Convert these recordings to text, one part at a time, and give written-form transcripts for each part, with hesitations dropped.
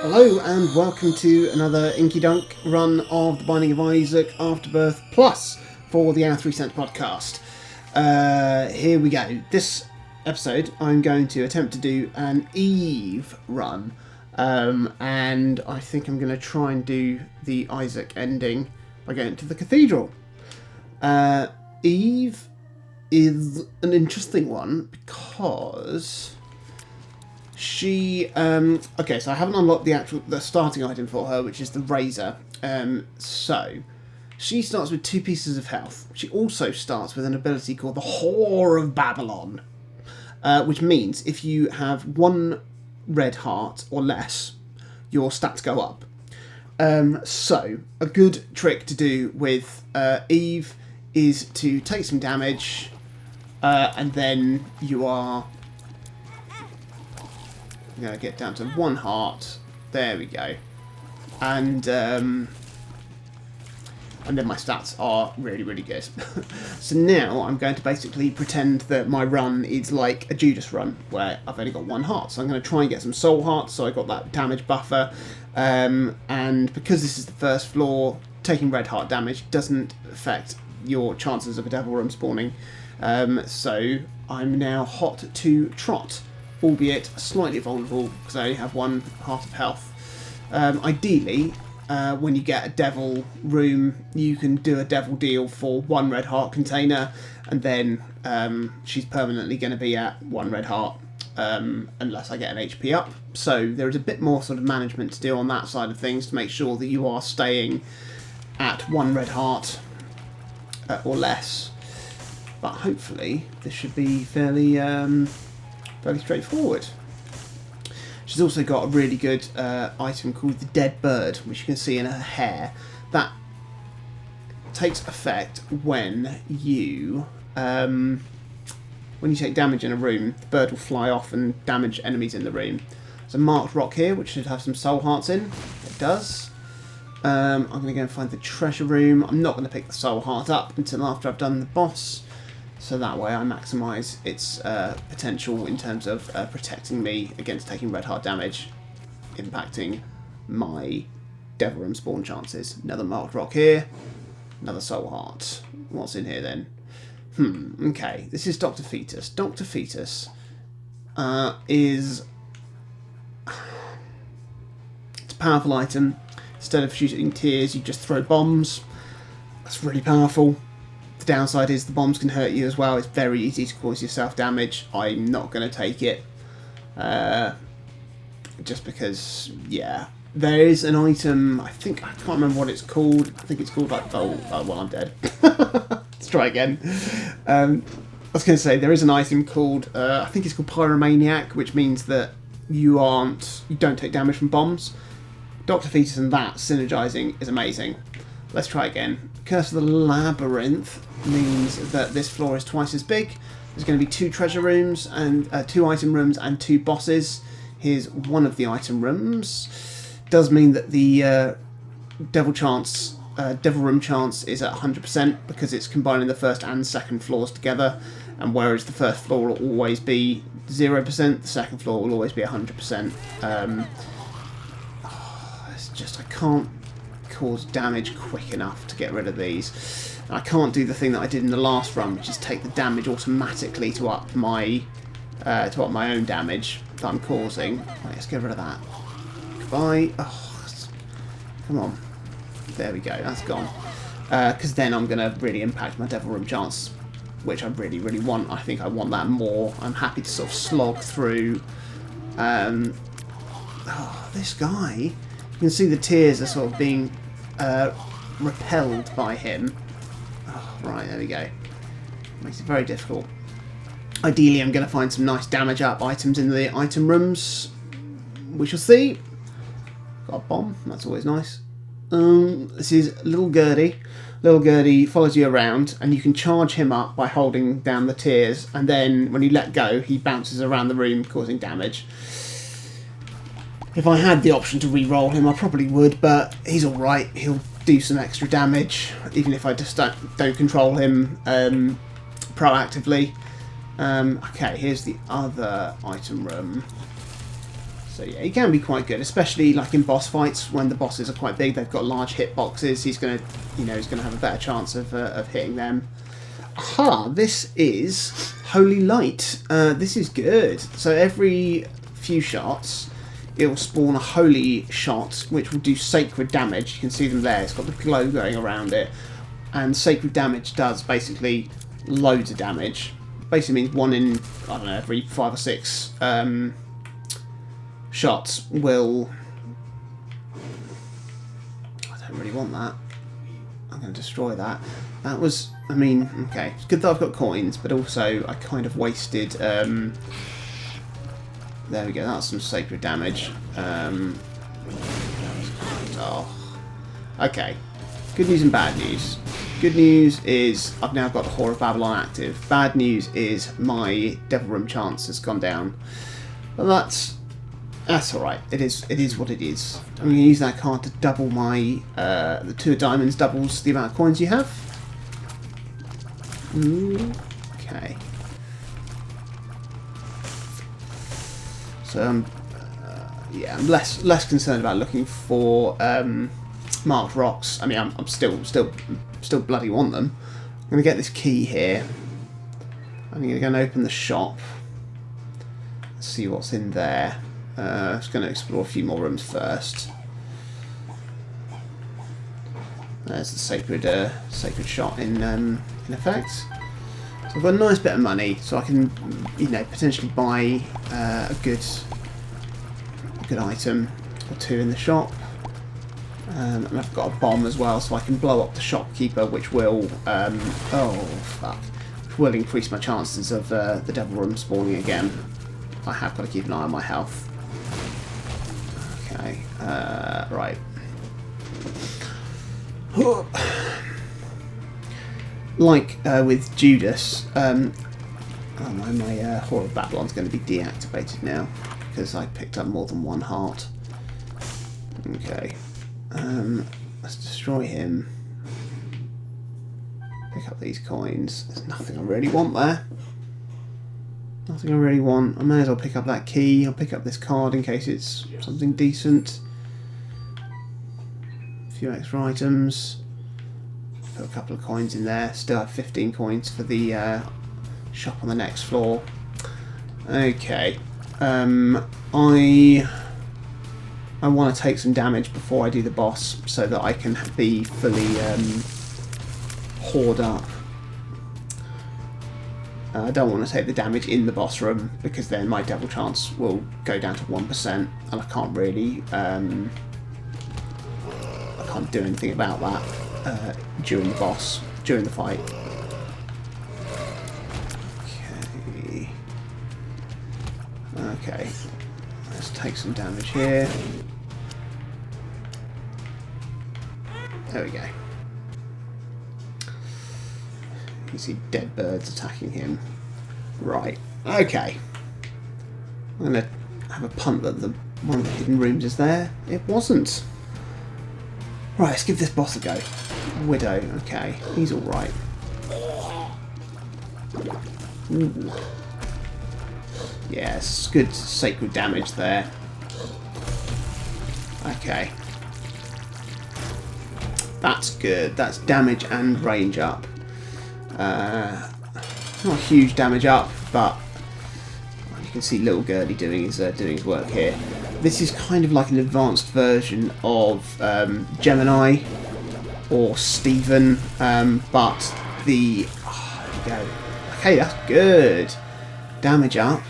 Hello and welcome to another INKYDUNK run of The Binding of Isaac Afterbirth Plus for the O3C podcast. Here we go. This episode I'm going to attempt to do an Eve run, and I think I'm going to try and do the Isaac ending by going to the cathedral. Eve is an interesting one because she okay, so I haven't unlocked the starting item for her, which is the razor. So she starts with 2 pieces of health. She also starts with an ability called the Whore of Babylon, which means if you have 1 red heart or less, your stats go up. So a good trick to do with Eve is to take some damage, and then you are going to get down to 1 heart. There we go. And then my stats are really, really good. So now I'm going to basically pretend that my run is like a Judas run, where I've only got 1 heart. So I'm going to try and get some soul hearts, so I got that damage buffer. And because this is the first floor, taking red heart damage doesn't affect your chances of a devil room spawning. So I'm now hot to trot, albeit slightly vulnerable because I only have 1 heart of health. Ideally, when you get a devil room, you can do a devil deal for 1 red heart container, and then she's permanently going to be at 1 red heart, unless I get an HP up. So there is a bit more sort of management to do on that side of things to make sure that you are staying at 1 red heart or less. But hopefully this should be fairly straightforward. She's also got a really good item called the Dead Bird, which you can see in her hair. That takes effect when you take damage in a room. The bird will fly off and damage enemies in the room. There's a marked rock here, which should have some soul hearts in. It does. I'm going to go and find the treasure room. I'm not going to pick the soul heart up until after I've done the boss, so that way I maximise its potential in terms of protecting me against taking red heart damage, impacting my devil room spawn chances. Another marked rock here, another soul heart. What's in here then? Okay, this is Dr. Fetus. Dr. Fetus is... it's a powerful item. Instead of shooting tears, you just throw bombs. That's really powerful. The downside is the bombs can hurt you as well. It's very easy to cause yourself damage. I'm not going to take it. Just because, yeah. There is an item, I can't remember what it's called. I think it's called like, oh well, I'm dead. Let's try again. I was going to say, there is an item called, I think it's called Pyromaniac, which means that you don't take damage from bombs. Dr. Fetus and that synergizing is amazing. Let's try again. Curse of the Labyrinth means that this floor is twice as big. There's going to be 2 treasure rooms and 2 item rooms and 2 bosses. Here's one of the item rooms. Does mean that the devil room chance is at 100% because it's combining the first and second floors together. And whereas the first floor will always be 0%, the second floor will always be 100%. I can't cause damage quick enough to get rid of these. I can't do the thing that I did in the last run, which is take the damage automatically to up my own damage that I'm causing. Right, let's get rid of that. Goodbye. Oh, come on. There we go. That's gone. Because then I'm going to really impact my devil room chance, which I really, really want. I think I want that more. I'm happy to sort of slog through. This guy. You can see the tears are sort of being repelled by him. Oh, right, there we go. Makes it very difficult. Ideally, I'm going to find some nice damage up items in the item rooms. We shall see. Got a bomb. That's always nice. This is Little Gertie. Little Gertie follows you around, and you can charge him up by holding down the tears, and then when you let go, he bounces around the room, causing damage. If I had the option to re-roll him, I probably would, but he's alright. He'll do some extra damage, even if I just don't control him proactively. Okay, here's the other item room. So yeah, he can be quite good, especially like in boss fights when the bosses are quite big. They've got large hit boxes. He's gonna, you know, he's gonna have a better chance of hitting them. Aha! This is Holy Light. This is good. So every few shots, it will spawn a holy shot, which will do sacred damage. You can see them there. It's got the glow going around it, and sacred damage does basically loads of damage. Basically means one in, I don't know, every 5 or 6 shots will... I don't really want that. I'm going to destroy that. That was, I mean, okay. It's good that I've got coins, but also I kind of wasted... there we go, that's some sacred damage. Oh. Okay. Good news and bad news. Good news is I've now got the Whore of Babylon active. Bad news is my Devil Room chance has gone down. But that's alright. It is what it is. I'm going to use that card to double my... the 2 of diamonds doubles the amount of coins you have. Okay. So yeah, I'm less concerned about looking for marked rocks. I mean, I'm still bloody want them. I'm going to get this key here. I'm going to go and open the shop. See what's in there. I'm just going to explore a few more rooms first. There's the sacred shot in effect. So I've got a nice bit of money, so I can, you know, potentially buy a good item or 2 in the shop. And I've got a bomb as well, so I can blow up the shopkeeper, which will which will increase my chances of the Devil Room spawning again. I have got to keep an eye on my health. Okay, right. Like with Judas, oh no, my Whore of Babylon's going to be deactivated now because I picked up more than 1 heart. Okay, let's destroy him. Pick up these coins. There's nothing I really want there. Nothing I really want. I may as well pick up that key. I'll pick up this card in case it's something decent. A few extra items. Put a couple of coins in there. Still have 15 coins for the shop on the next floor. Okay. I want to take some damage before I do the boss so that I can be fully hoard up. I don't want to take the damage in the boss room because then my devil chance will go down to 1% and I can't really I can't do anything about that during the fight. Okay, let's take some damage here. There we go. You can see dead birds attacking him. Right, okay. I'm going to have a punt that one of the hidden rooms is there. It wasn't. Right, let's give this boss a go. Widow, okay. He's alright. Yes, good sacred damage there. Okay. That's good. That's damage and range up. Not huge damage up, but you can see little Gurdy doing his work here. This is kind of like an advanced version of Gemini or Stephen, but the there we go. Okay, that's good. Damage up.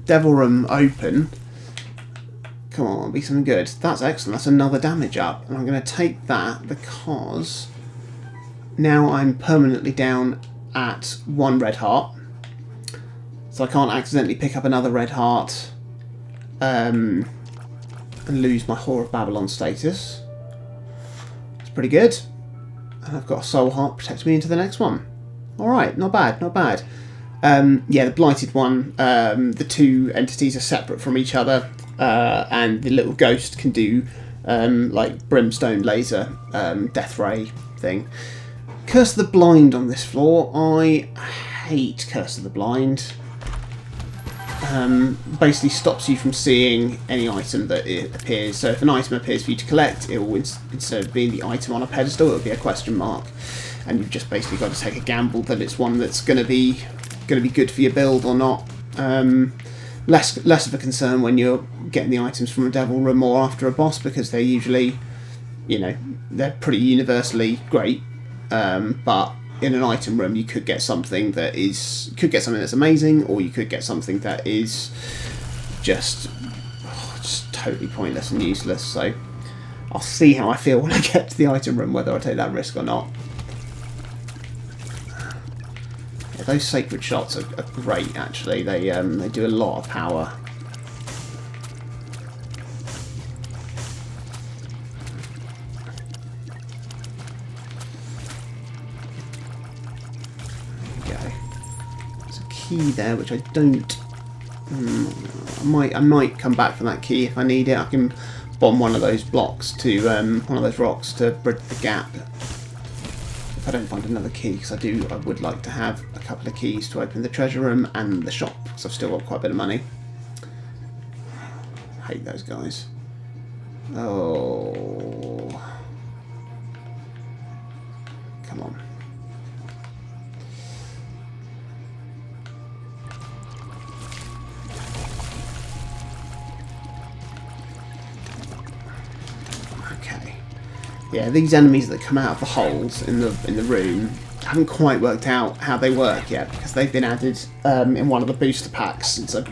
Devil Room open. Come on, be something good. That's excellent. That's another damage up, and I'm going to take that because now I'm permanently down at 1 red heart, so I can't accidentally pick up another red heart and lose my Whore of Babylon status. It's pretty good, and I've got a soul heart protecting me into the next one. Alright, not bad, not bad. Yeah, the blighted one, the 2 entities are separate from each other, and the little ghost can do like brimstone laser death ray thing. Curse of the Blind on this floor. I hate Curse of the Blind. basically stops you from seeing any item that it appears. So if an item appears for you to collect, it will, instead of being the item on a pedestal, it will be a question mark, and you've just basically got to take a gamble that it's one that's going to be good for your build or not. Less of a concern when you're getting the items from a devil room or after a boss, because they're usually, you know, they're pretty universally great. But in an item room, you could get something that's amazing, or you could get something that is just totally pointless and useless. So I'll see how I feel when I get to the item room, whether I take that risk or not. Yeah, those sacred shots are great. Actually, they do a lot of power. Key there, which I don't. I might come back for that key if I need it. I can bomb one of those blocks to one of those rocks to bridge the gap if I don't find another key, because I would like to have a couple of keys to open the treasure room and the shop, because I've still got quite a bit of money. I hate those guys. Oh, come on. Yeah, these enemies that come out of the holes in the room, I haven't quite worked out how they work yet, because they've been added in one of the booster packs since I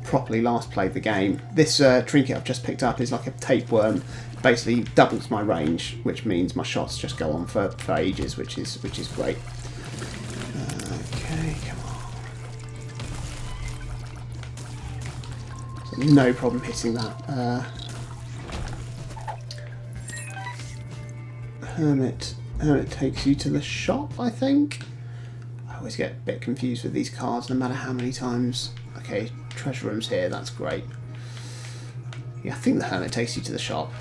properly last played the game. This trinket I've just picked up is like a tapeworm. Basically doubles my range, which means my shots just go on for ages, which is great. Okay, come on. So no problem hitting that. Hermit takes you to the shop, I think. I always get a bit confused with these cards, no matter how many times. Okay, treasure room's here, that's great. Yeah, I think the Hermit takes you to the shop,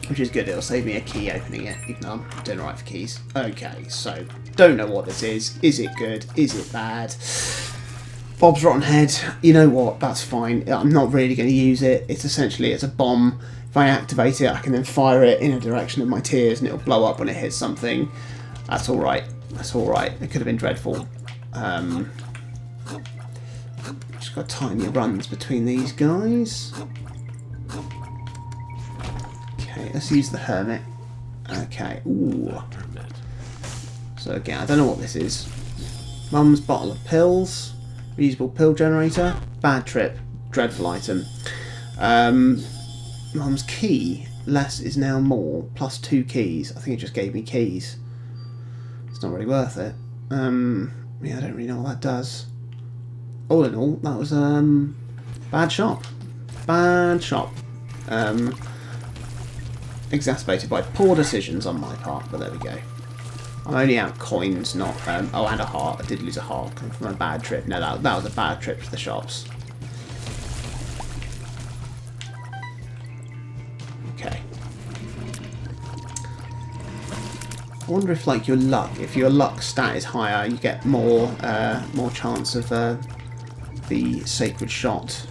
which is good. It'll save me a key opening it, even though I'm doing alright for keys. Okay, so, don't know what this is. Is it good? Is it bad? Bob's Rotten Head, you know what, that's fine. I'm not really going to use it. It's a bomb. If I activate it, I can then fire it in a direction of my tears and it'll blow up when it hits something. That's alright. That's alright. It could have been dreadful. Just got to time your runs between these guys. Okay, let's use the Hermit. Okay, ooh. So again, I don't know what this is. Mum's bottle of pills. Reusable pill generator. Bad trip. Dreadful item. Mum's key, less is now more, plus 2 keys. I think it just gave me keys. It's not really worth it. Yeah, I don't really know what that does. All in all, that was bad shop. Bad shop. Exacerbated by poor decisions on my part, but there we go. I'm only out coins, not oh, and a heart. I did lose a heart from a bad trip. No, that was a bad trip to the shops. I wonder if, like, if your luck stat is higher, you get more chance of the sacred shot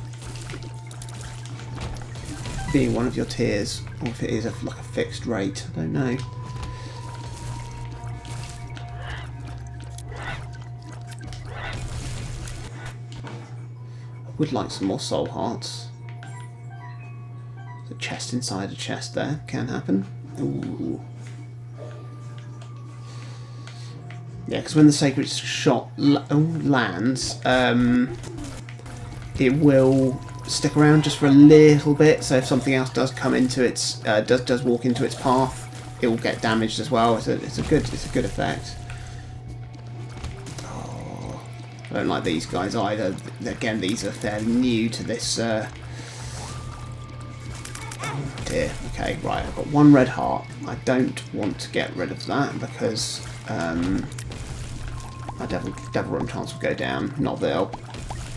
being one of your tiers, or if it is like a fixed rate. I don't know. I would like some more soul hearts. The chest inside a chest there can happen. Ooh. Yeah, because when the sacred shot lands, it will stick around just for a little bit. So if something else does come into its does walk into its path, it will get damaged as well. It's a good effect. Oh, I don't like these guys either. Again, these are fairly new to this. Oh dear. Okay, right. I've got 1 red heart. I don't want to get rid of that because. My devil room chance will go down. Not that I'll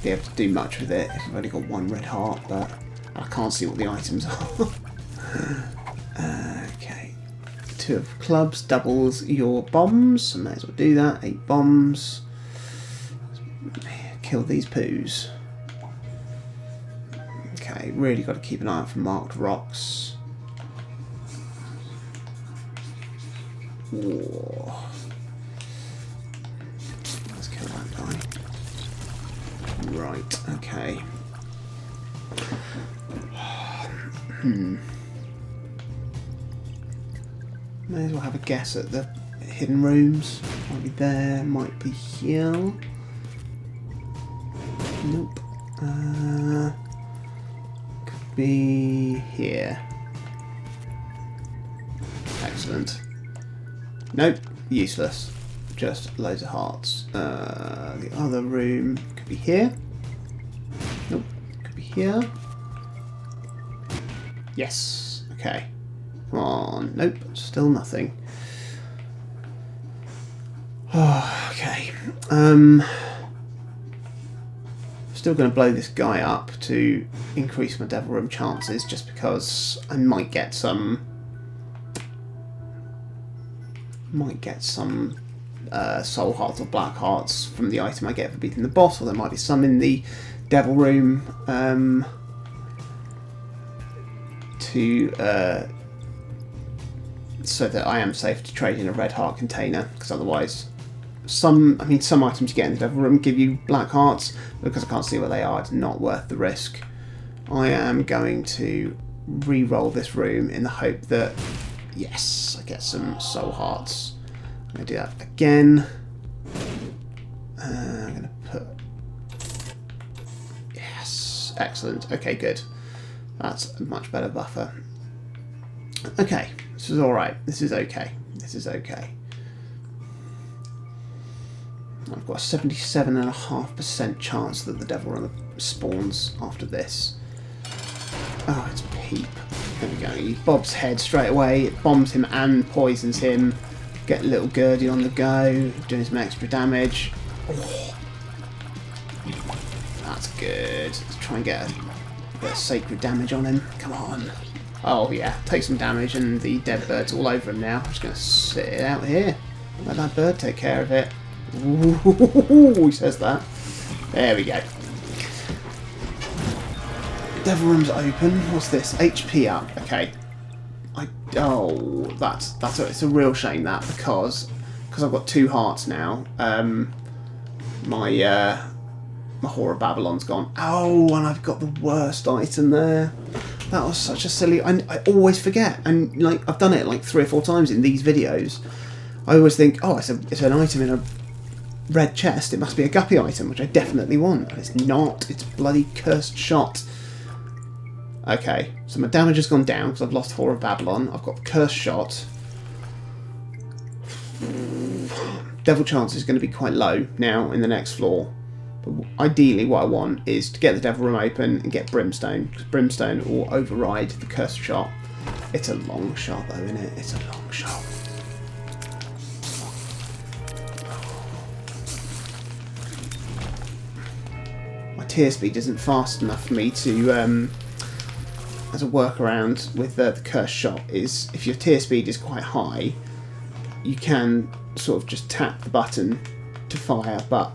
be able to do much with it if I've only got 1 red heart, but I can't see what the items are. Okay. 2 of clubs doubles your bombs, so I may as well do that. 8 bombs. kill these poos. Okay, really got to keep an eye out for marked rocks. Whoa. Let's kill that guy. Right, okay. May as well have a guess at the hidden rooms. Might be there, might be here. Nope. Could be here. Excellent. Nope, useless. Just loads of hearts. The other room could be here. Nope, could be here. Yes. Okay. Come on. Nope, still nothing. Oh, okay. Still going to blow this guy up to increase my devil room chances, just because I might get some. Soul hearts or black hearts from the item I get for beating the boss, or there might be some in the devil room so that I am safe to trade in a red heart container, because otherwise some items you get in the devil room give you black hearts, but because I can't see where they are, it's not worth the risk. I am going to re-roll this room in the hope that, yes, I get some soul hearts. I'm going to do that again. I'm going to put... Yes, excellent. Okay, good. That's a much better buffer. Okay, this is alright. This is okay. This is okay. I've got a 77.5% chance that the devil runner spawns after this. Oh, it's Peep. There we go. He bobs head straight away. It bombs him and poisons him. Get a little Gurdy on the go, doing some extra damage. Oh, that's good. Let's try and get a bit of sacred damage on him. Come on. Oh yeah, take some damage and the dead bird's all over him now. I'm just going to sit it out here. Let that bird take care of it. Ooh, he says that. There we go. Devil room's open. What's this? HP up. Okay. It's a real shame that, because I've got 2 hearts now. My Horror Babylon's gone. Oh, and I've got the worst item there. That was such a silly. I always forget, and like I've done it like 3 or 4 times in these videos. I always think, oh, it's an item in a red chest. It must be a guppy item, which I definitely want, and it's not. It's bloody cursed shot. Okay, so my damage has gone down because I've lost Horror of Babylon. I've got Cursed Shot. Devil Chance is going to be quite low now in the next floor. But ideally what I want is to get the Devil Room open and get Brimstone, because Brimstone will override the Cursed Shot. It's a long shot though, isn't it? It's a long shot. My tear speed isn't fast enough for me to... as a workaround with the Cursed Shot is, if your tear speed is quite high, you can sort of just tap the button to fire, but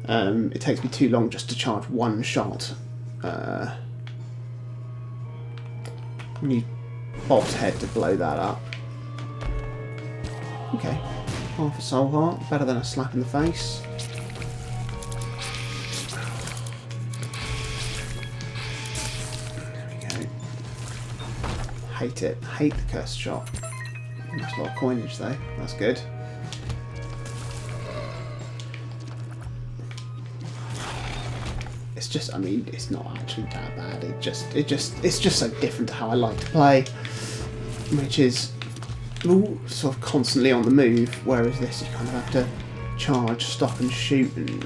it takes me too long just to charge 1 shot. We need Bob's head to blow that up. Okay, half a soul heart, better than a slap in the face. Hate it. Hate the Cursed Shot. That's a lot of coinage though. That's good. It's just, I mean, it's not actually that bad. It's just so different to how I like to play, which is sort of constantly on the move. Whereas this, you kind of have to charge, stop, and shoot, and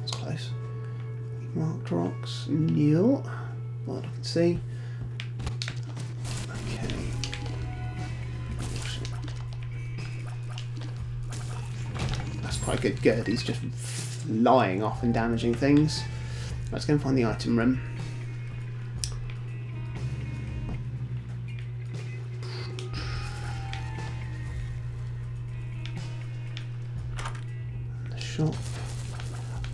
it's close. Marked rocks, nil. What I can see. Okay. That's quite good. Gurdy's just flying off and damaging things. Let's go and find the item room. shop.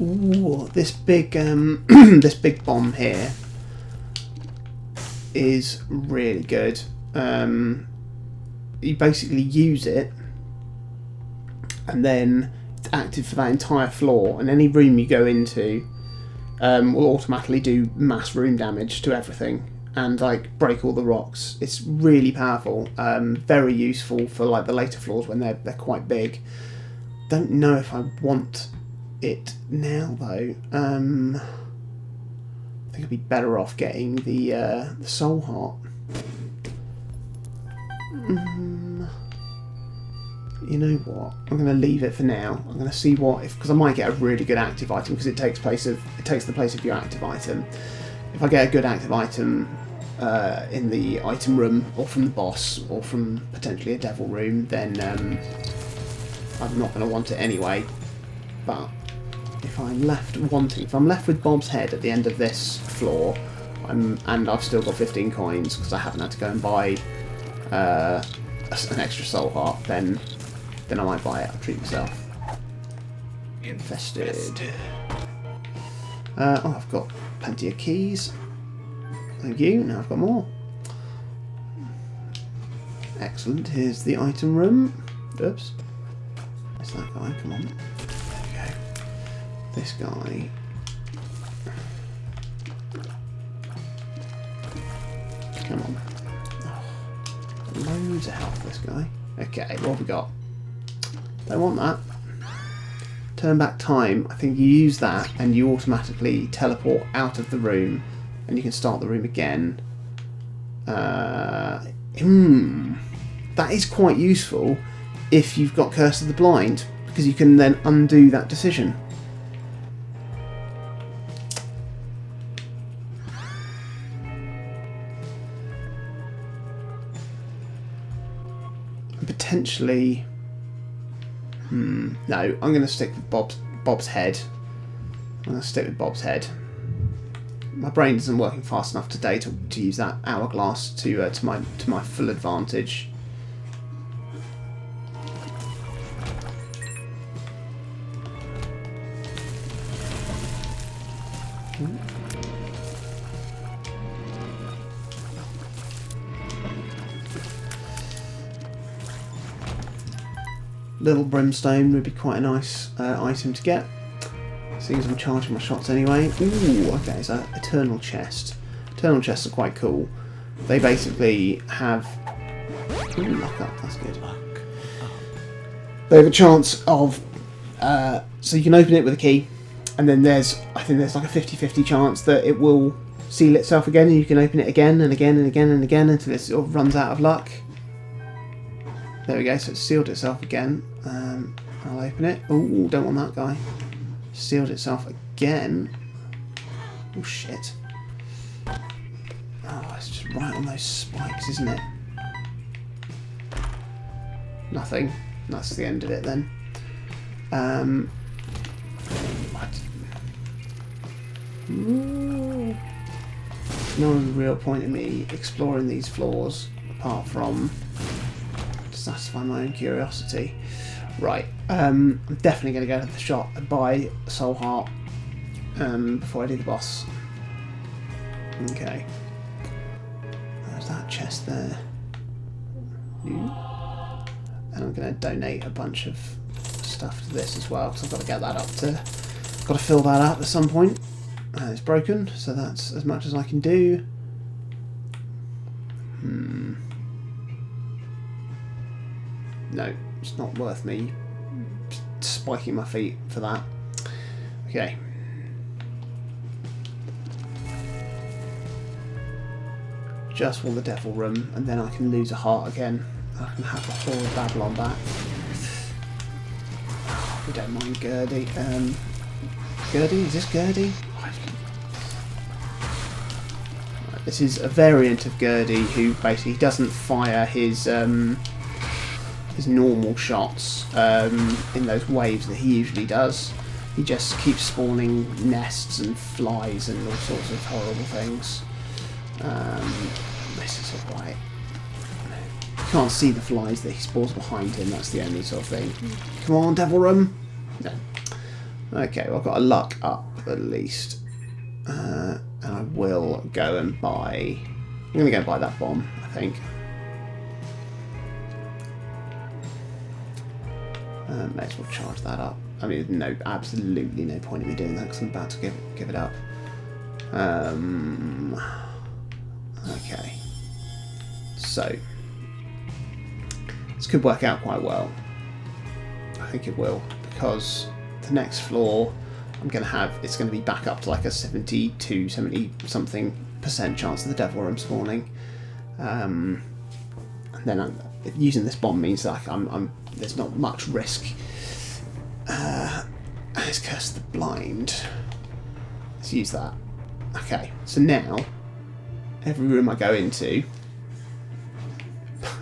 Ooh, this big this big bomb here is really good. You basically use it, and then it's active for that entire floor, and any room you go into will automatically do mass room damage to everything and like break all the rocks. It's really powerful, very useful for like the later floors when they're quite big. Don't know if I want it now though. I think I'd be better off getting the soul heart. You know what? I'm going to leave it for now. I'm going to see what because I might get a really good active item because it takes the place of your active item. If I get a good active item in the item room or from the boss or from potentially a devil room, then I'm not going to want it anyway. But if I'm left with Bob's head at the end of this floor, and I've still got 15 coins because I haven't had to go and buy an extra soul heart, then I might buy it. I'll treat myself. Infested. Oh, I've got plenty of keys. Thank you. Now I've got more. Excellent. Here's the item room. Oops. Where's that guy? Come on. There we go. This guy. Come on. Oh, loads of health, this guy. Okay, what have we got? Don't want that. Turn back time. I think you use that and you automatically teleport out of the room and you can start the room again. That is quite useful if you've got Curse of the Blind, because you can then undo that decision. Potentially... no, I'm going to stick with Bob's head. I'm going to stick with Bob's head. My brain isn't working fast enough today to use that hourglass to my full advantage. Little brimstone would be quite a nice item to get, seeing as I'm charging my shots anyway. Ooh, okay, so eternal chest. Eternal chests are quite cool. They basically have... Ooh, luck up, that's good. They have a chance of... so you can open it with a key, and then I think there's like a 50-50 chance that it will seal itself again, and you can open it again and again and again and again until it sort of runs out of luck. There we go, so it's sealed itself again. I'll open it. Oh, don't want that guy. Sealed itself again. Oh, shit. Oh, it's just right on those spikes, isn't it? Nothing. That's the end of it then. No real point in me exploring these floors apart from to satisfy my own curiosity. Right, I'm definitely going to go to the shop and buy a soul heart before I do the boss. Okay. There's that chest there. And I'm going to donate a bunch of stuff to this as well, because I've got to get that up to... got to fill that up at some point. It's broken, so that's as much as I can do. No, it's not worth me spiking my feet for that. Okay. Just want the devil room, and then I can lose a heart again. I can have the whole of Babylon back. We don't mind Gertie. Gertie? Is this Gertie? This is a variant of Gertie who basically doesn't fire his normal shots in those waves that he usually does. He just keeps spawning nests and flies and all sorts of horrible things. This is alright. You can't see the flies that he spawns behind him, that's the only sort of thing. Come on, devil room! No. Okay, well, I've got a luck up at least. And I will go and buy... I'm going to go and buy that bomb, I think. May as well charge that up. I mean, no, absolutely no point in me doing that because I'm about to give it up. Okay. So, this could work out quite well. I think it will, because the next floor I'm going to have, it's going to be back up to like a 72, 70 something % chance of the devil room spawning. And then using this bomb means that there's not much risk. Let's curse the blind. Let's use that. Okay, so now every room I go into,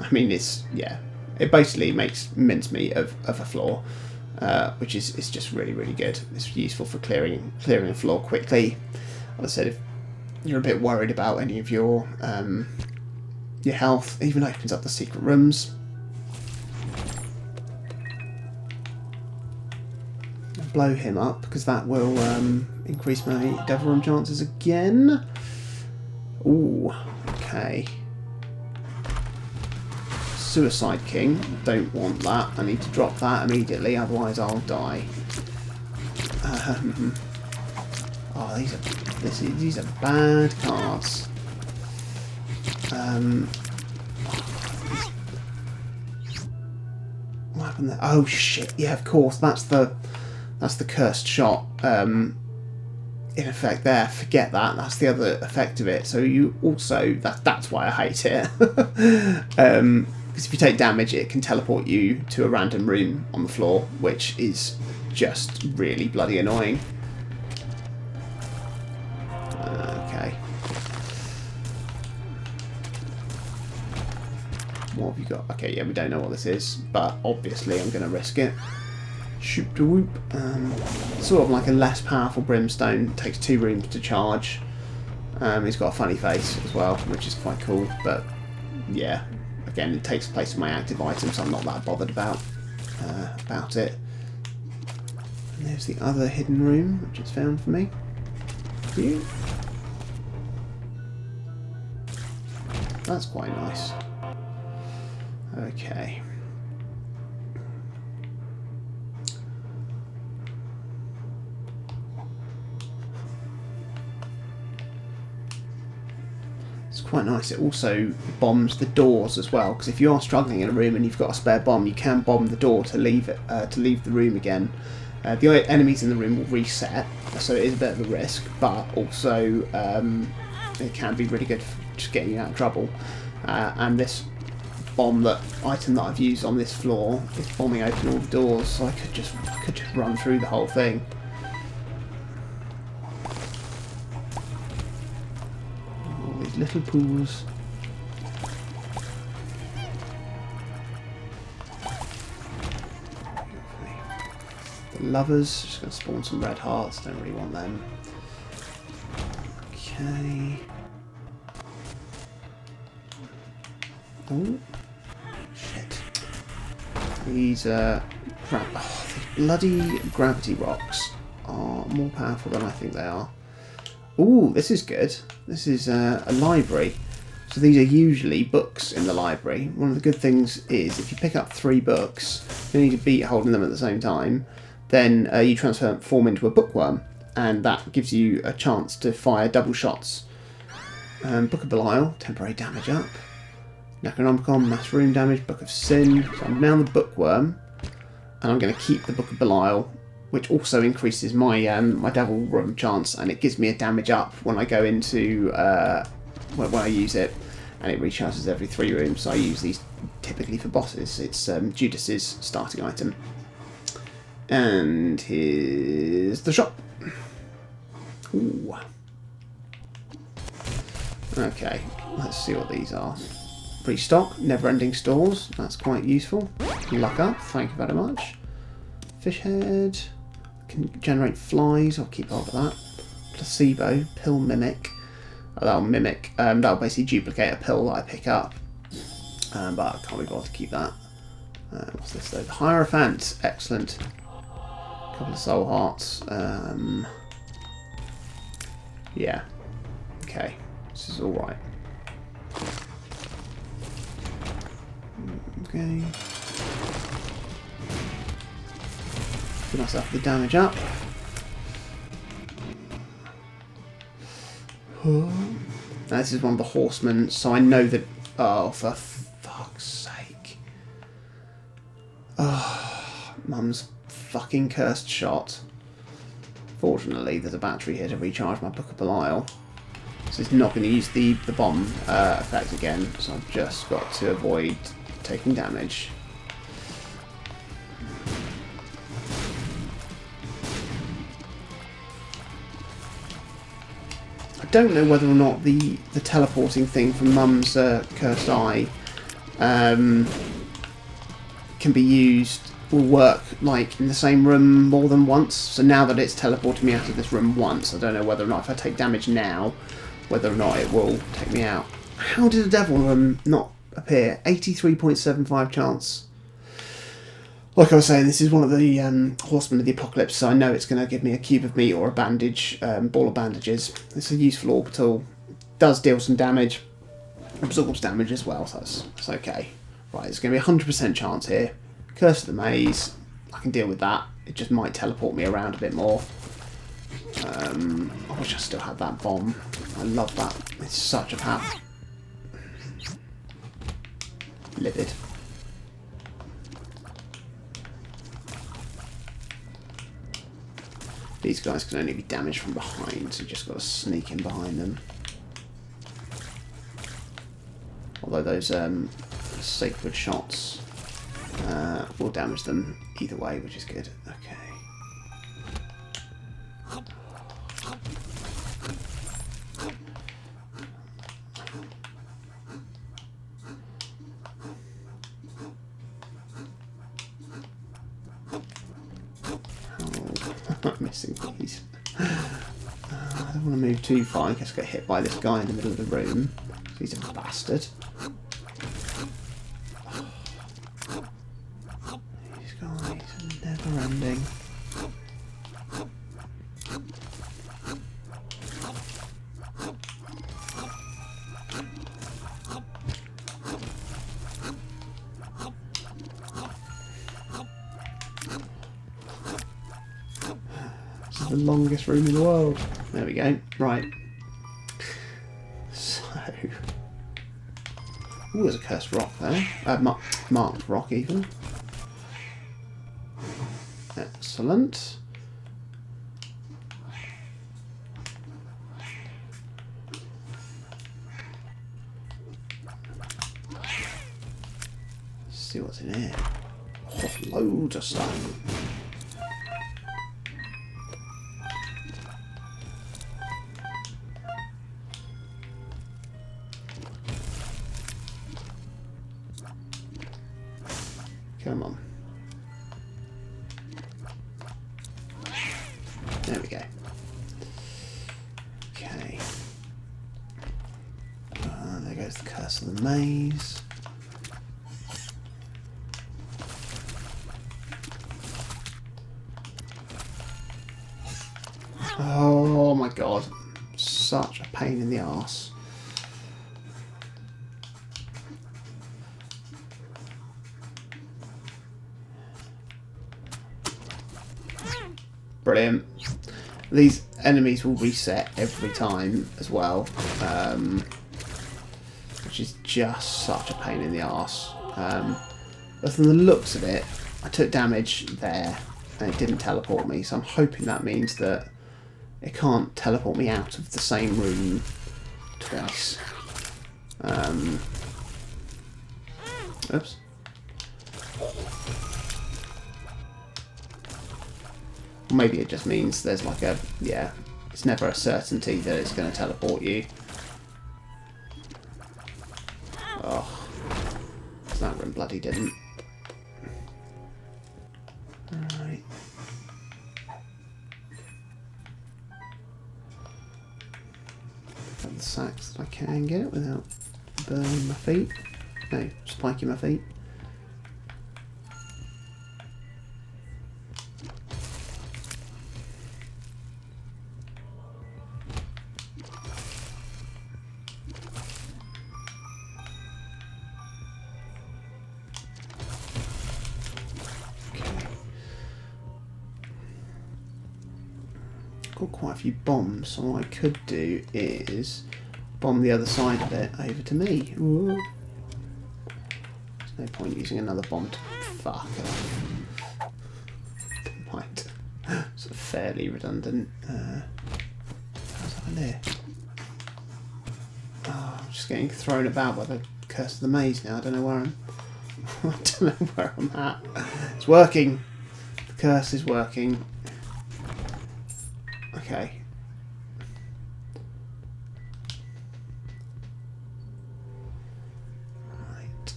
I mean, it basically makes mincemeat of a floor, which is just really, really good. It's useful for clearing a floor quickly. As I said, if you're a bit worried about any of your health, it even opens up the secret rooms. Blow him up, because that will increase my devil room chances again. Ooh, okay. Suicide King, don't want that. I need to drop that immediately, otherwise I'll die. Oh, these are bad cards. What happened there? Oh shit! Yeah, of course. That's the cursed shot. In effect, there. Forget that. That's the other effect of it. So you also that's why I hate it. Because if you take damage, it can teleport you to a random room on the floor, which is just really bloody annoying. Okay. What have you got? Okay, yeah, we don't know what this is, but obviously I'm going to risk it. Shoop to whoop. Sort of like a less powerful brimstone. Takes 2 rooms to charge. He's got a funny face as well, which is quite cool. But yeah, again, it takes place in my active items, so I'm not that bothered about it. And there's the other hidden room, which is found for me. Here. That's quite nice. Okay. It's quite nice. It also bombs the doors as well, because if you are struggling in a room and you've got a spare bomb, you can bomb the door to leave the room again. The enemies in the room will reset, so it is a bit of a risk, but also it can be really good for just getting you out of trouble. And this item that I've used on this floor is bombing open all the doors, so I could just run through the whole thing. All these little pools. The lovers, just going to spawn some red hearts, don't really want them. Okay. Oh. Shit. These bloody gravity rocks are more powerful than I think they are. Ooh, this is good. This is a library. So these are usually books in the library. One of the good things is if you pick up 3 books, you need to be holding them at the same time, then you transform into a bookworm, and that gives you a chance to fire double shots. Book of Belial, temporary damage up. Necronomicon, mass room damage, Book of Sin. So I'm now the bookworm, and I'm going to keep the Book of Belial, which also increases my my devil room chance, and it gives me a damage up when I go into when I use it, and it recharges every 3 rooms. So I use these typically for bosses. It's Judas's starting item. And here's the shop. Ooh. Okay, let's see what these are. Restock, never-ending stores, that's quite useful. Luck up, thank you very much. Fish head, can generate flies, I'll keep hold of that. Placebo, pill mimic. Oh, that'll mimic, that'll basically duplicate a pill that I pick up. But I can't be bothered to keep that. What's this though? The Hierophant, excellent. couple of soul hearts. Yeah. Okay. This is alright. Okay. Give myself the damage up. Now, this is one of the horsemen, so I know that... Oh, for fuck's sake. Oh, Mum's fucking cursed shot. Fortunately, there's a battery here to recharge my Book of Belial. So it's not going to use the bomb effect again, so I've just got to avoid taking damage. I don't know whether or not the teleporting thing from Mum's cursed eye can be used, will work like in the same room more than once. So now that it's teleported me out of this room once, I don't know whether or not if I take damage now, whether or not it will take me out. How did the devil not appear? 83.75 chance. Like I was saying, this is one of the horsemen of the apocalypse, so I know it's going to give me a cube of meat or a bandage, ball of bandages. It's a useful orbital. Does deal some damage, absorbs damage as well, so that's okay. Right, it's going to be a 100% chance here. Curse of the Maze, I can deal with that. It just might teleport me around a bit more. I wish I still had that bomb. I love that. It's such a path. Livid. These guys can only be damaged from behind, so you just got to sneak in behind them. Although those sacred shots will damage them either way, which is good. Okay. I'm missing these. I don't want to move too far in case I get hit by this guy in the middle of the room. He's a bastard. These guys are never ending. The longest room in the world. There we go. Right. So. Ooh, there's a cursed rock there. Marked rock, even. Excellent. Let's see what's in here. Oh, loads of stuff. Come on. There we go. Okay. There goes the curse of the maze. Oh my god. Such a pain in the arse. Brilliant. These enemies will reset every time as well, which is just such a pain in the arse. But from the looks of it, I took damage there and it didn't teleport me, so I'm hoping that means that it can't teleport me out of the same room twice. Oops. Maybe it just means there's like a, yeah, it's never a certainty that it's going to teleport you. Oh, that room bloody didn't. Alright. Got the sacks that I can get without burning my feet. No, spiking my feet. got quite a few bombs, so what I could do is bomb the other side of it over to me. Ooh. There's no point using another bomb to fuck it. Right. Sort of fairly redundant. How's that there? Oh, I'm just getting thrown about by the curse of the maze now. I don't know where I'm. I don't know where I'm at. It's working. The curse is working. Okay. Right.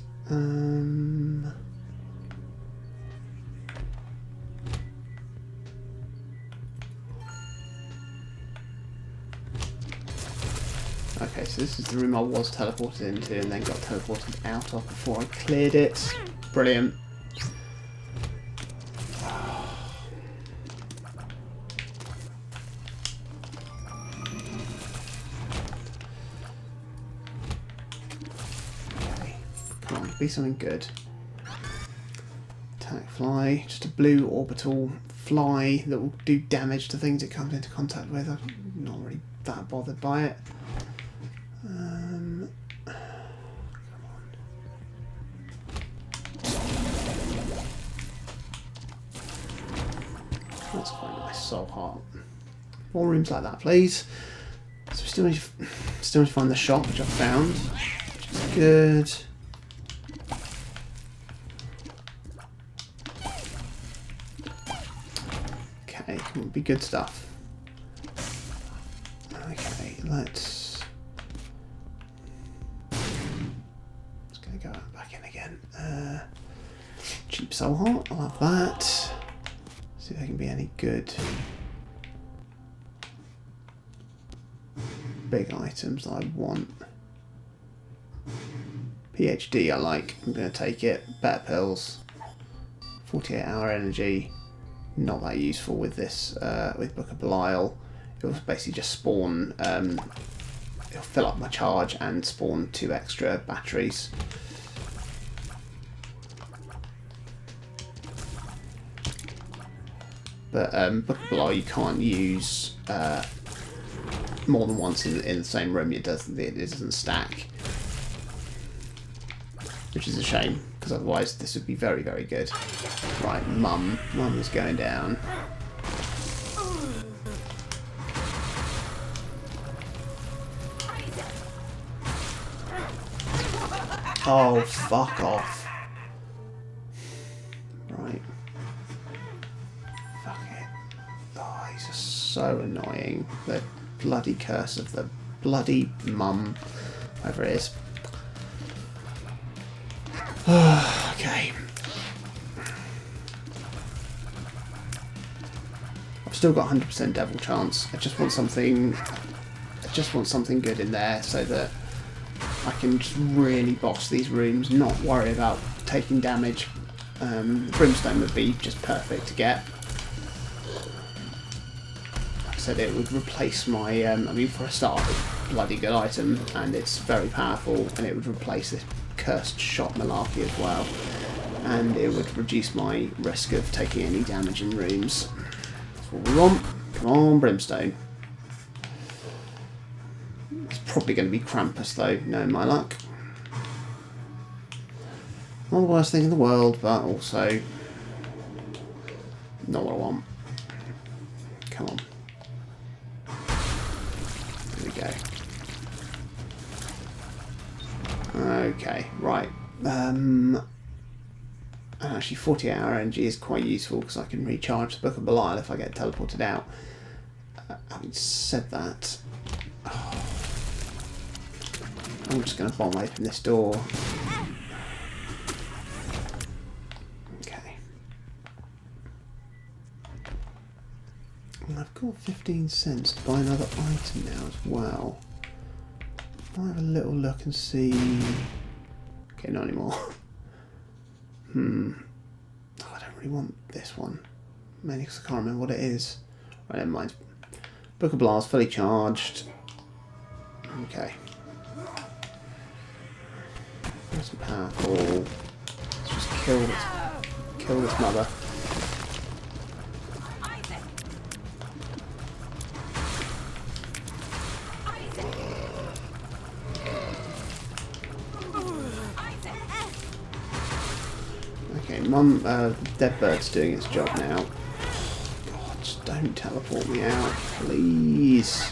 Okay, so this is the room I was teleported into and then got teleported out of before I cleared it. Brilliant. Okay, come on, be something good. Attack fly, just a blue orbital fly that will do damage to things it comes into contact with. I'm not really that bothered by it. Come on. That's quite nice, soul heart. More rooms like that, please. So we still need to find the shop, which I've found, which is good. Okay, will be good stuff. Okay, let's go back in again. Cheap soul heart, I love that. See if they can be any good. Big items that I want. PhD I like, I'm going to take it. Better pills. 48-hour energy. Not that useful with this, with Book of Belial. It'll basically just spawn, it'll fill up my charge and spawn 2 extra batteries. But Book of Belial you can't use more than once in the same room. It doesn't stack, which is a shame because otherwise this would be very, very good. Right, Mum is going down. Oh, fuck off. Right. Fuck it. Oh, these are so annoying. The bloody curse of the bloody mum. Whatever it is. Okay. I've still got 100% devil chance. I just want something good in there so that I can just really boss these rooms, not worry about taking damage. Brimstone would be just perfect to get. Like I said, it would replace my, I mean, for a start, it's a bloody good item, and it's very powerful, and it would replace this cursed shot malarkey as well. And it would reduce my risk of taking any damage in rooms. That's what we want. Come on, Brimstone. Probably going to be Krampus though, knowing my luck. Not the worst thing in the world, but also not what I want. Come on. There we go. Okay, right. Actually 48-hour energy is quite useful because I can recharge the Book of Belial if I get teleported out. Having said that, I'm just going to bomb open this door. Okay. And I've got 15 cents to buy another item now as well. I'll have a little look and see. Okay, not anymore. Oh, I don't really want this one. Mainly because I can't remember what it is. Right, never mind. Book of Blast, fully charged. Okay. Nice and powerful. Let's just kill this mother. Come on, dead bird's doing its job now. God, just don't teleport me out, please.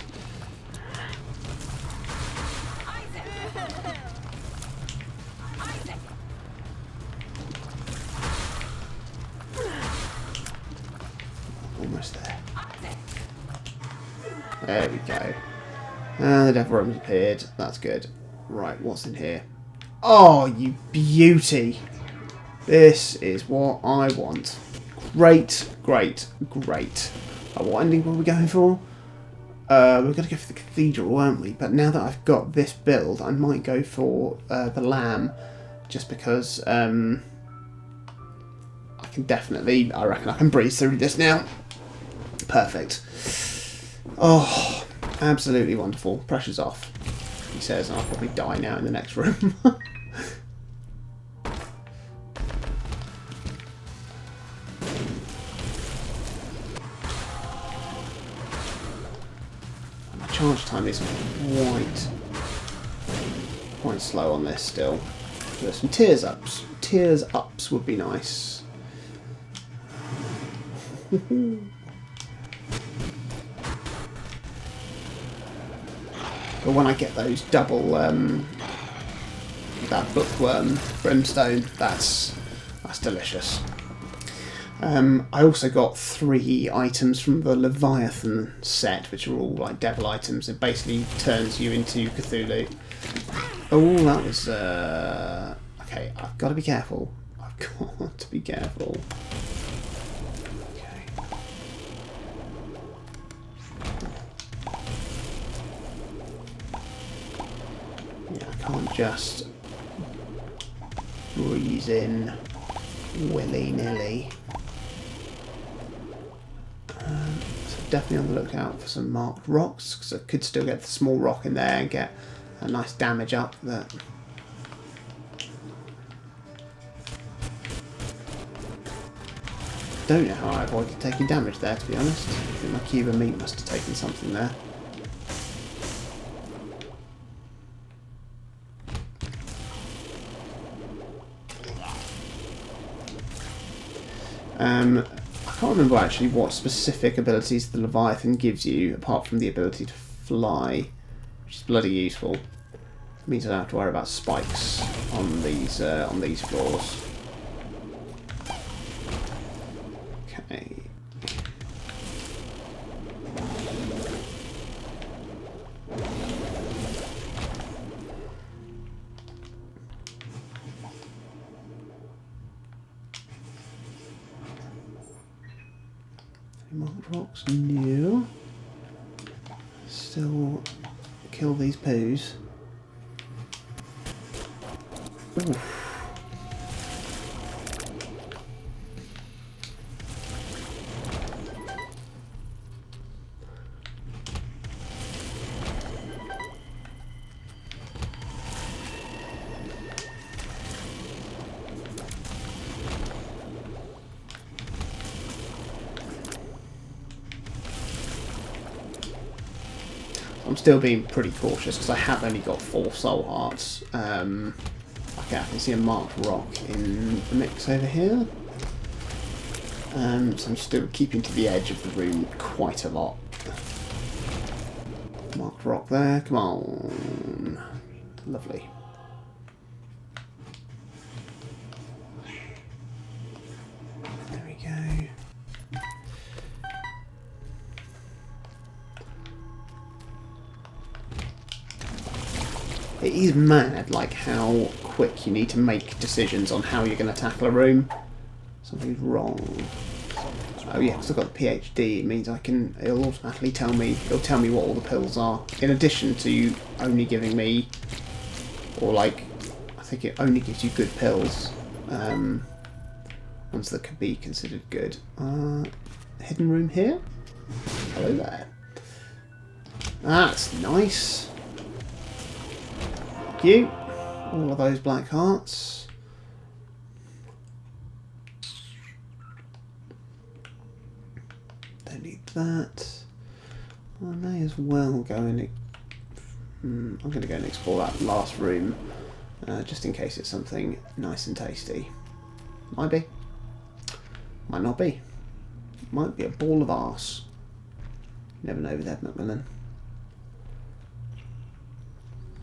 Almost there. There we go. The devil room's appeared. That's good. Right, what's in here? Oh, you beauty! This is what I want. Great, great, great. What ending were we going for? We're going to go for the cathedral, weren't we? But now that I've got this build, I might go for the lamb, just because I can definitely, I reckon I can breeze through this now. Perfect. Oh, absolutely wonderful. Pressure's off, he says, and I'll probably die now in the next room. My charge time is quite slow on this still. There's some tears ups. Tears ups would be nice. But when I get those double, that bookworm brimstone, that's delicious. I also got 3 items from the Leviathan set, which are all like devil items. It basically turns you into Cthulhu. Oh, that was okay. I've got to be careful. I've got to be careful. Can't just breeze in willy-nilly. So definitely on the lookout for some marked rocks, because I could still get the small rock in there and get a nice damage up. That don't know how I avoided taking damage there, to be honest. I think my cube of meat must have taken something there. I can't remember actually what specific abilities the Leviathan gives you, apart from the ability to fly, which is bloody useful. It means I don't have to worry about spikes on these floors. Okay. Marked rocks, no. Still kill these poos. Oof. I'm still being pretty cautious because I have only got 4 soul hearts. Okay, I can see a marked rock in the mix over here. So I'm still keeping to the edge of the room quite a lot. Marked rock there, come on. Lovely. There we go. It is mad, like, how quick you need to make decisions on how you're going to tackle a room. Something's wrong. Oh yeah, because I've got the PhD, it means I can, it'll automatically tell me, what all the pills are. In addition to only giving me, or like, I think it only gives you good pills. Ones that could be considered good. Hidden room here? Hello there. That's nice. You, all of those black hearts. Don't need that. I may as well go and I'm going to go and explore that last room, just in case it's something nice and tasty. Might be. Might not be. Might be a ball of arse. Never know with Ed McMillan.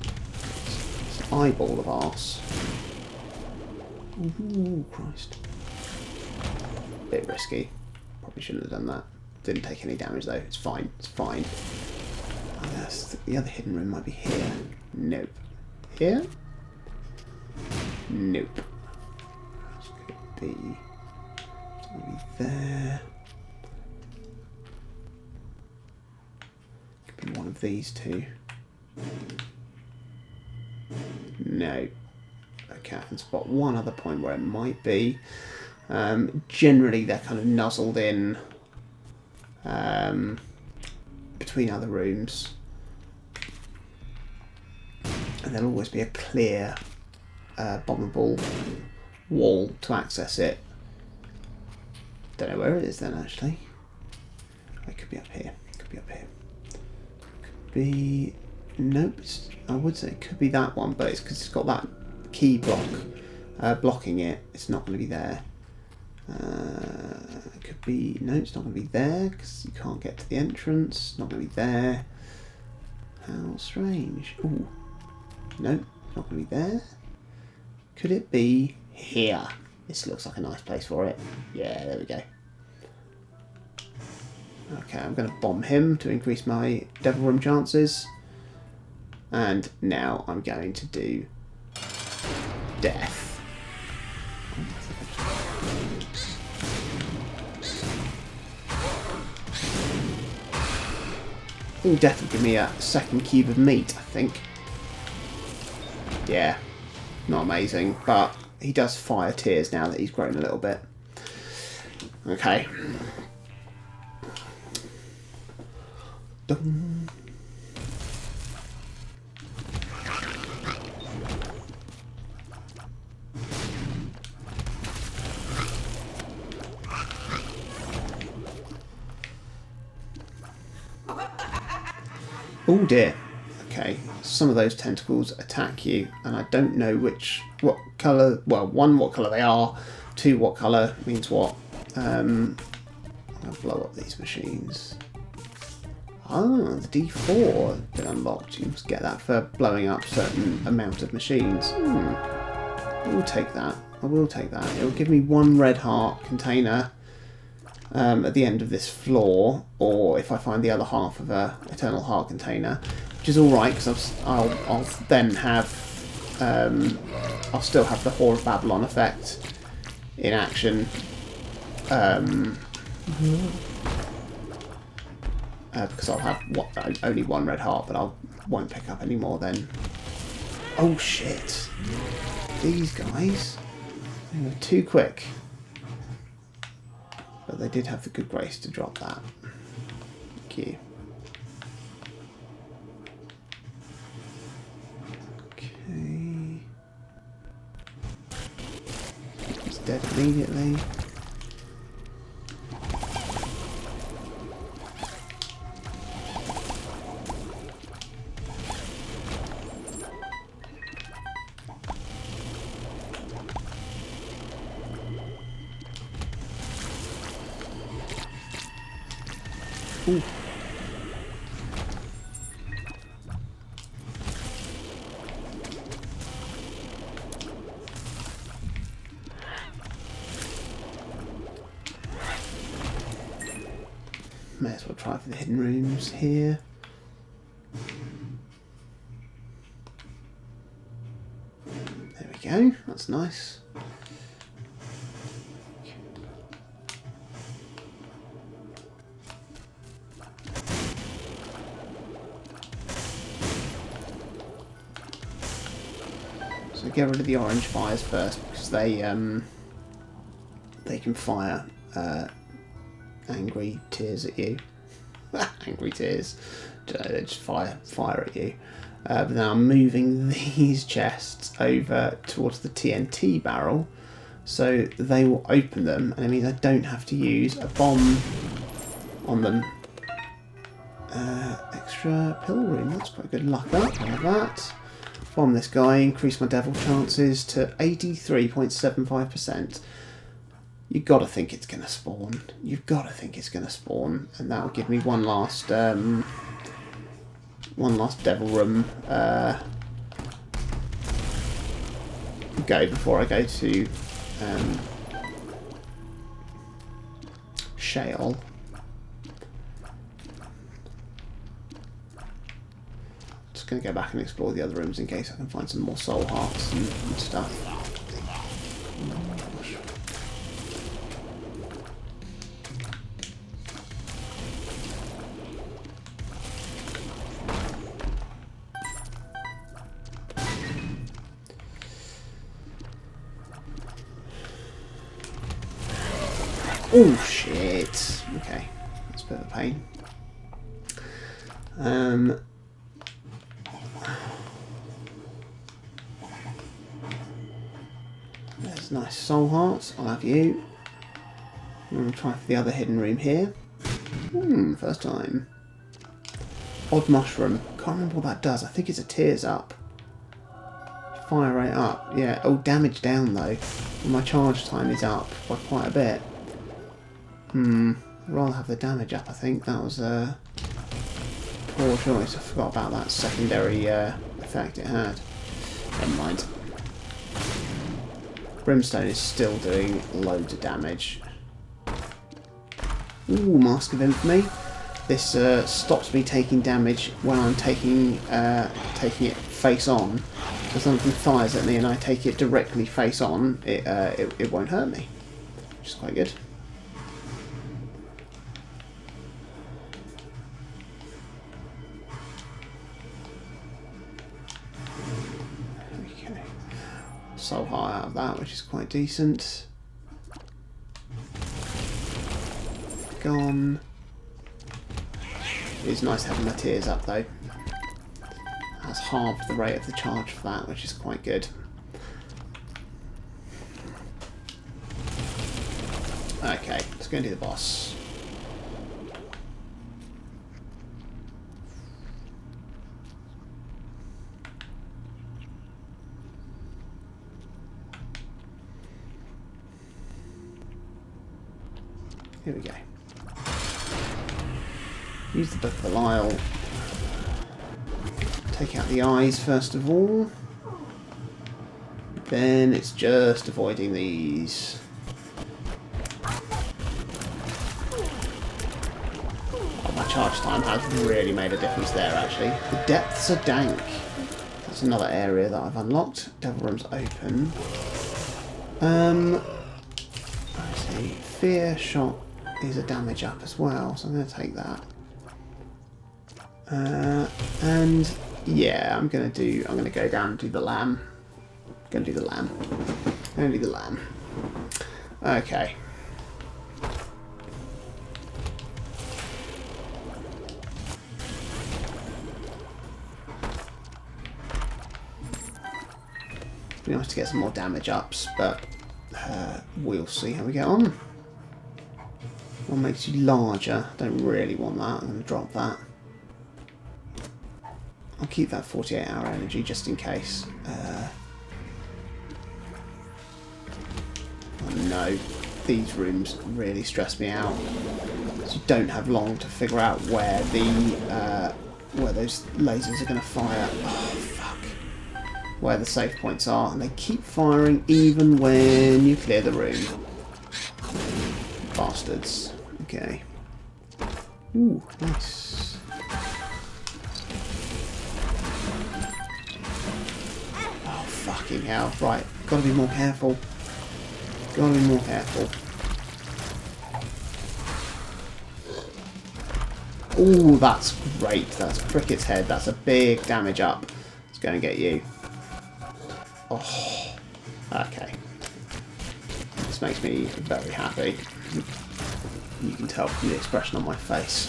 It's an eyeball of arse. Ooh, Christ. Bit risky. Probably shouldn't have done that. Didn't take any damage though. It's fine. It's fine. Oh, yes, the other hidden room might be here. Nope. Here? Nope. This could be... It's going to be there. Could be one of these two. No. Okay, I can spot one other point where it might be. Generally, they're kind of nuzzled in between other rooms. And there'll always be a clear bombable wall to access it. Don't know where it is then, actually. It could be up here. Could be up here. Could be... Nope. I would say it could be that one, but it's because it's got that key block blocking it. It's not going to be there. It could be... No, it's not going to be there because you can't get to the entrance. It's not going to be there. How strange. Ooh. No, it's not going to be there. Could it be here? This looks like a nice place for it. Yeah, there we go. Okay, I'm going to bomb him to increase my Devil Room chances. And now I'm going to do death. Ooh, death will give me a second cube of meat, I think. Yeah, not amazing, but he does fire tears now that he's grown a little bit. Okay. Dun. Oh dear. Okay, some of those tentacles attack you, and I don't know what colour. Well, one, what colour they are. Two, what colour means what. I'll blow up these machines. Ah, the D4 has been unlocked. You must get that for blowing up a certain amount of machines. I will take that. I will take that. It will give me one red heart container at the end of this floor, or if I find the other half of a Eternal Heart container, which is alright because I'll then have I'll still have the Whore of Babylon effect in action. Because I'll have only one red heart, but I won't pick up any more then. Oh shit! These guys, they were too quick. But they did have the good grace to drop that. Thank you. Okay. He's dead immediately. Ooh. May as well try for the hidden rooms here. There we go, that's nice. So get rid of the orange fires first because they can fire angry tears at you. Angry tears. They just fire at you. But now I'm moving these chests over towards the TNT barrel, so they will open them, and it means I don't have to use a bomb on them. Extra pill room. That's quite good luck up. Like that. Bomb this guy, increase my devil chances to 83.75%. You've got to think it's going to spawn. You've got to think it's going to spawn. And that will give me one last devil room go before I go to Shale. Just going to go back and explore the other rooms in case I can find some more soul hearts and stuff. Oh shit! Okay, that's a bit of a pain. There's nice soul hearts. I'll have you. I'm going to try for the other hidden room here. First time. Odd mushroom. Can't remember what that does. I think it's a tears up. Fire rate up. Yeah. Oh, damage down though. My charge time is up by quite a bit. I'd rather have the damage up, I think. That was a poor choice. I forgot about that secondary effect it had. Never mind. Brimstone is still doing loads of damage. Ooh, Mask of Infamy. This stops me taking damage when I'm taking it face on. So something fires at me and I take it directly face on, it won't hurt me. Which is quite good. Soul heart out of that, which is quite decent. Gone. It is nice having my tears up though. That's halved the rate of the charge for that, which is quite good. Okay, let's go and do the boss. Here we go. Use the Book of Belial. Take out the eyes first of all. Then it's just avoiding these. Oh, my charge time has really made a difference there actually. The depths are dank. That's another area that I've unlocked. Devil room's open. Let's see. Fear shot is a damage up as well, so I'm going to take that. And yeah, I'm going to go down and do the lamb. Going to do the lamb. Going to do the lamb. Okay. Be nice to get some more damage ups, but we'll see how we get on. One makes you larger. Don't really want that. I'm going to drop that. I'll keep that 48-hour energy just in case. Oh no, these rooms really stress me out. So you don't have long to figure out where those lasers are going to fire. Oh fuck! Where the safe points are, and they keep firing even when you clear the room. Bastards. Okay. Ooh, nice. Oh, fucking hell. Right, gotta be more careful. Gotta be more careful. Ooh, that's great. That's Cricket's head. That's a big damage up. It's gonna get you. Oh, okay. This makes me very happy. You can tell from the expression on my face.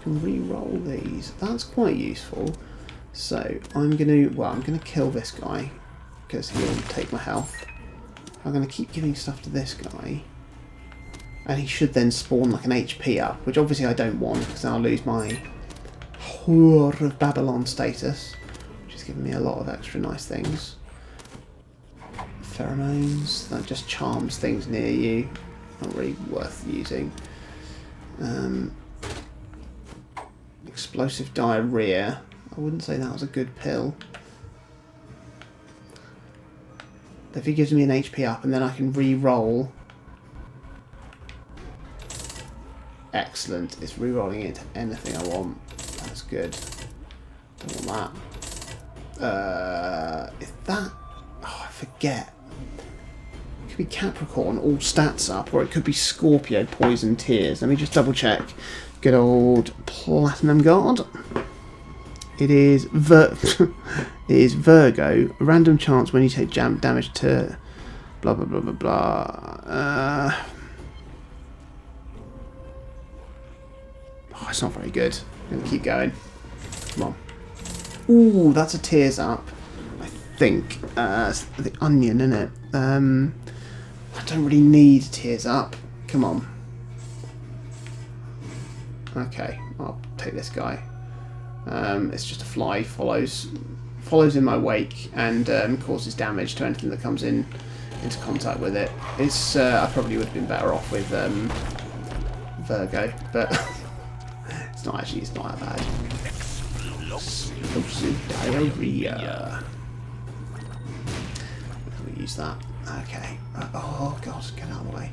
Can re-roll these. That's quite useful. So I'm gonna kill this guy because he'll take my health. I'm gonna keep giving stuff to this guy, and he should then spawn like an HP up, which obviously I don't want because then I'll lose my. Oh, Whore of Babylon status, which is giving me a lot of extra nice things. Pheromones, that just charms things near you. Not really worth using. Explosive diarrhea. I wouldn't say that was a good pill. If he gives me an HP up and then I can re-roll. Excellent. It's re-rolling it to anything I want. That's good. Don't want that. Is that... Oh, I forget. It could be Capricorn, all stats up, or it could be Scorpio, poison, tears. Let me just double check. Good old Platinum Guard. It is Virgo. A random chance when you take damage to blah blah blah blah blah. Oh, it's not very good. I'm gonna keep going. Come on. Ooh, that's a tears up. I think it's the onion, isn't it? I don't really need tears up. Come on. Okay, I'll take this guy. It's just a fly, follows in my wake and causes damage to anything that comes into contact with it. It's I probably would have been better off with Virgo, but it's not that bad. Explosive diarrhea. We use that. Okay. Oh god, get out of the way.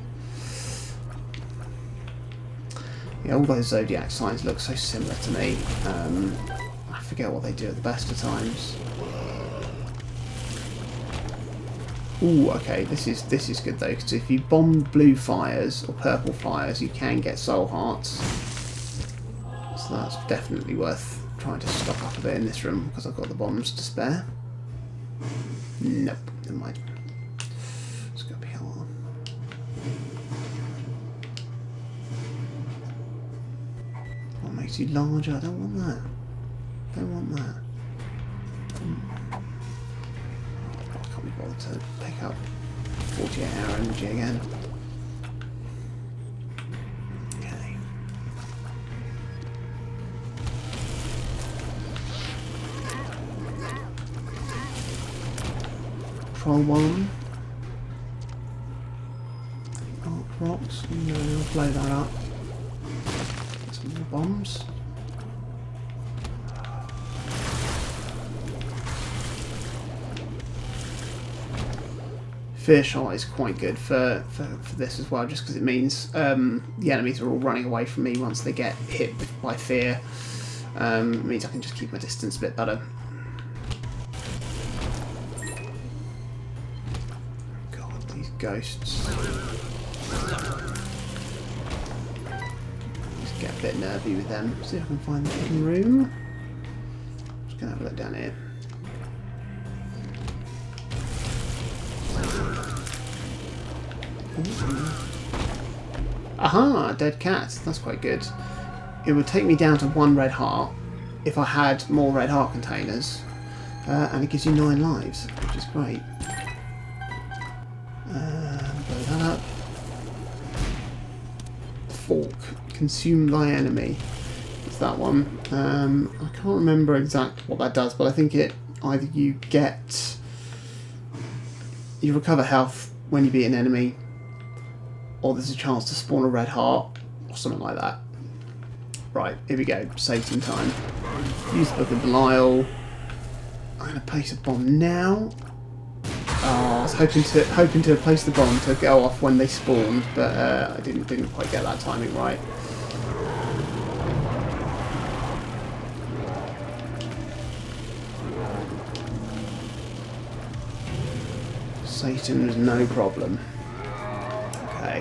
Yeah, all those zodiac signs look so similar to me. I forget what they do at the best of times. Ooh, okay, this is good though, because if you bomb blue fires or purple fires, you can get soul hearts. So that's definitely worth trying to stock up a bit in this room because I've got the bombs to spare. Nope, never mind. It's got to be hard. Makes you larger. I don't want that. Don't want that. I can't be bothered to pick up 48-hour energy again. Okay. Troll one. Arc rocks. No, I'll blow that up. Bombs. Fear shot is quite good for this as well, just because it means the enemies are all running away from me once they get hit by fear. It means I can just keep my distance a bit better. God, these ghosts. Get a bit nervy with them. See if I can find the hidden room. Just gonna have a look down here. Ooh. Aha! Dead cat. That's quite good. It would take me down to 1 red heart if I had more red heart containers, and it gives you 9 lives, which is great. Blow that up. Fork. Consume thy enemy. It's that one. I can't remember exactly what that does, but I think it either you recover health when you beat an enemy, or there's a chance to spawn a red heart, or something like that. Right, here we go. Satan time. Use the Book of Belial. I'm going to place a bomb now. Oh, I was hoping to place the bomb to go off when they spawned, but I didn't quite get that timing right. Satan's no problem. Okay.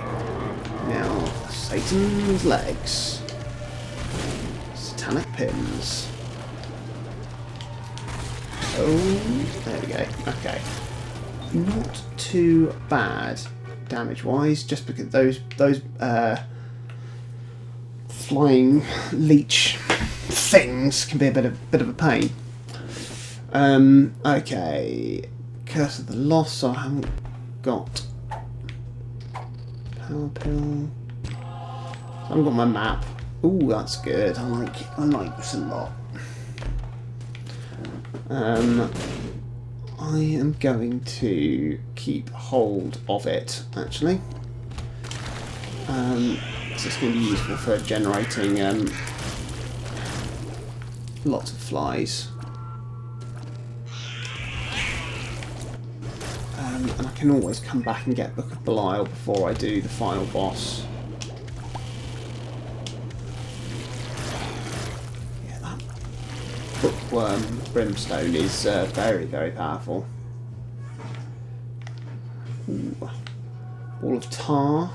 Now, Satan's legs. Satanic pins. Oh, there we go. Okay. Not too bad damage-wise, just because those flying leech things can be a bit of a pain. Okay. Curse of the Lost, so I haven't got Power Pill. I haven't got my map. Ooh, that's good. I like this a lot. I am going to keep hold of it, actually. So it's going to be useful for generating lots of flies. And I can always come back and get Book of Belial before I do the final boss. Yeah, that bookworm brimstone is very, very powerful. Ooh. Ball of tar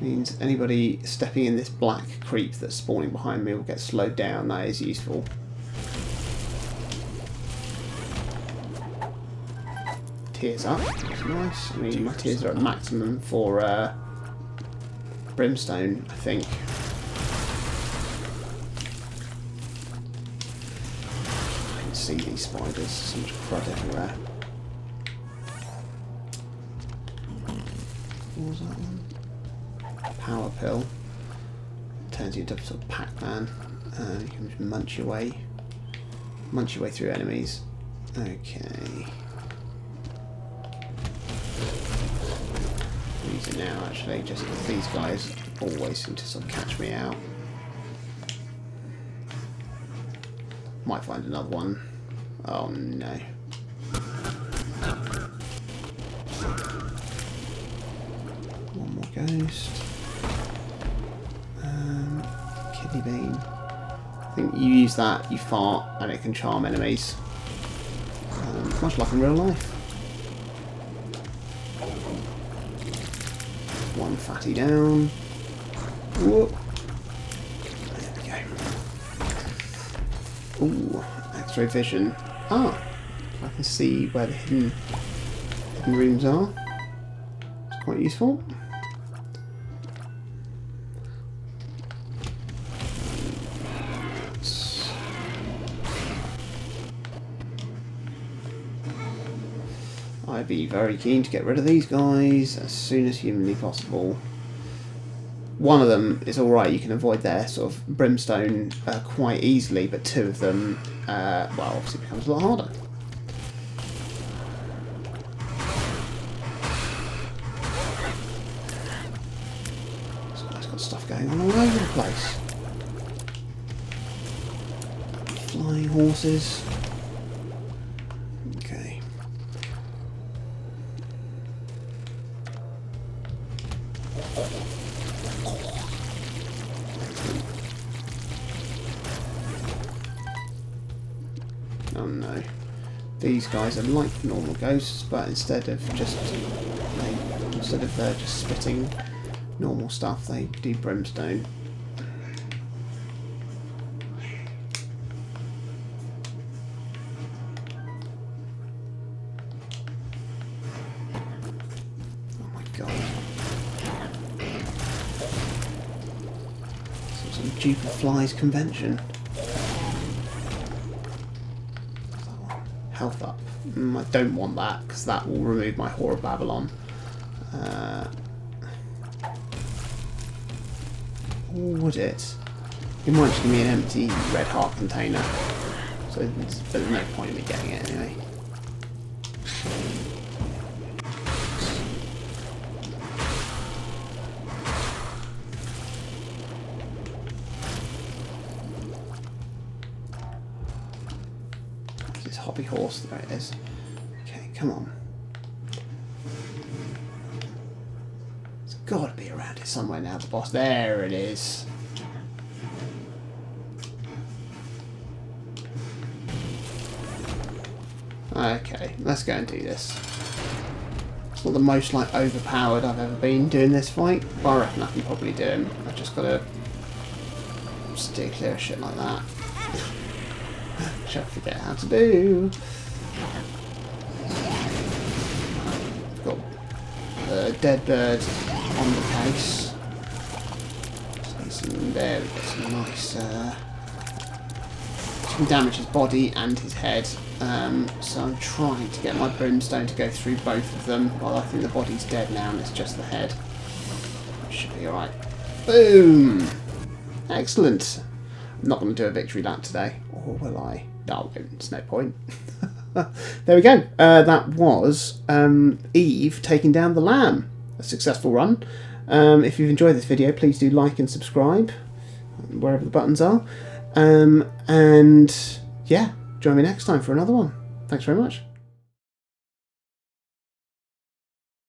means anybody stepping in this black creep that's spawning behind me will get slowed down. That is useful. Tears up. That's nice. I mean, my tears are at maximum for brimstone, I think. I can see these spiders. So much crud everywhere. What was that one? Power pill. Turns you into sort of Pac-Man. You can just munch your way through enemies. Okay. I'll use it now actually, just because these guys always seem to sort of catch me out. Might find another one. Oh no. One more ghost. Kidney bean. I think you use that, you fart, and it can charm enemies. Much like in real life. One fatty down. Whoop. There we go. Ooh, X-ray vision. Ah, I can see where the hidden rooms are. It's quite useful. I'd be very keen to get rid of these guys as soon as humanly possible. One of them is alright, you can avoid their sort of brimstone quite easily, but two of them, well, obviously becomes a lot harder. This guy's got stuff going on all over the place. Flying horses. Okay. Oh no. These guys are like normal ghosts, but instead of just spitting normal stuff, they do brimstone. Oh my god. Some dupe of flies convention. Health up. I don't want that because that will remove my Whore of Babylon. Or would it? It might just give me an empty red heart container. So there's no point in me getting it anyway. Hobby horse, there it is. Okay, come on. It's got to be around here somewhere now, the boss. There it is. Okay, let's go and do this. It's not the most like overpowered I've ever been doing this fight, but I reckon I can probably do him. I've just got to steer clear of shit like that. Which I forget how to do. Got the dead bird on the case. There we go, some nice. Can damage his body and his head. So I'm trying to get my brimstone to go through both of them. Well, I think the body's dead now and it's just the head. Should be alright. Boom! Excellent. I'm not going to do a victory lap today, or will I? No, it's no point. There we go. That was Eve taking down the lamb. A successful run. If you've enjoyed this video, please do like and subscribe, wherever the buttons are. And yeah, join me next time for another one. Thanks very much.